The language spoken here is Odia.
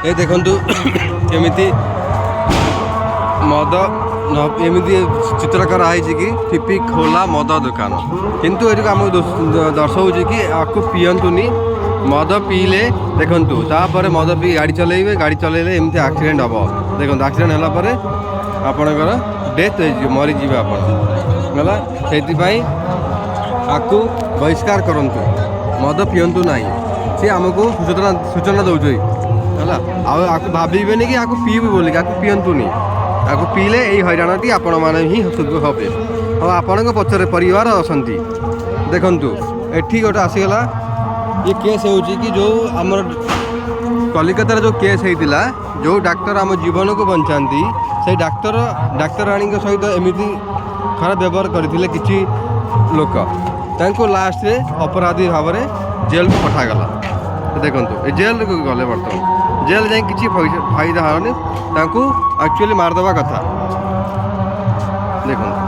ଏ ଦେଖନ୍ତୁ କେମିତି ମଦ ଏମିତି ଚିତ୍ର କରାହେଇଛି କି ଠିପି ଖୋଲା ମଦ ଦୋକାନ, କିନ୍ତୁ ଏଠି ଆମକୁ ଦର୍ଶାଉଛି କି ଆକୁ ପିଅନ୍ତୁନି। ମଦ ପିଇଲେ ଦେଖନ୍ତୁ ତାପରେ ମଦ ପିଇ ଗାଡ଼ି ଚଲେଇବେ, ଗାଡ଼ି ଚଲେଇଲେ ଏମିତି ଆକ୍ସିଡେଣ୍ଟ ହେବ। ଦେଖନ୍ତୁ ଆକ୍ସିଡେଣ୍ଟ ହେଲା ପରେ ଆପଣଙ୍କର ଡେଥ୍ ହେଇଯିବ, ମରିଯିବେ ଆପଣ ହେଲା। ସେଇଥିପାଇଁ ଆକୁ ବହିଷ୍କାର କରନ୍ତୁ, ମଦ ପିଅନ୍ତୁ ନାହିଁ। ସେ ଆମକୁ ସୂଚନା ଦେଉଛି ହେଲା। ଆଉ ଆକୁ ଭାବିବେନି କି ଆକୁ ପିଇବୁ ବୋଲିକି, ଆକୁ ପିଅନ୍ତୁନି। ଆକୁ ପିଇଲେ ଏଇ ହଇରାଣଟି ଆପଣମାନେ ହିଁ ହେବେ, ଆଉ ଆପଣଙ୍କ ପଛରେ ପରିବାର ଅଛନ୍ତି। ଦେଖନ୍ତୁ ଏଠି ଗୋଟେ ଆସିଗଲା, ଇଏ କେସ୍ ହେଉଛି କି ଯେଉଁ ଆମର କଲିକତାରେ ଯେଉଁ କେସ୍ ହେଇଥିଲା, ଯେଉଁ ଡାକ୍ତର ଆମ ଜୀବନକୁ ବଞ୍ଚାନ୍ତି, ସେଇ ଡାକ୍ତରାଣୀଙ୍କ ସହିତ ଏମିତି ଖରାପ ବ୍ୟବହାର କରିଥିଲେ କିଛି ଲୋକ, ତାଙ୍କୁ ଲାଷ୍ଟରେ ଅପରାଧୀ ଭାବରେ ଜେଲକୁ ପଠାଗଲା। ଦେଖନ୍ତୁ ଏ ଜେଲକୁ ଗଲେ, ବର୍ତ୍ତମାନ ଜେଲ ଯାଇ କିଛି ଫାଇଦା ହେବନି, ତାଙ୍କୁ ଆକ୍ଚୁଆଲି ମାରିଦେବା କଥା। ଦେଖନ୍ତୁ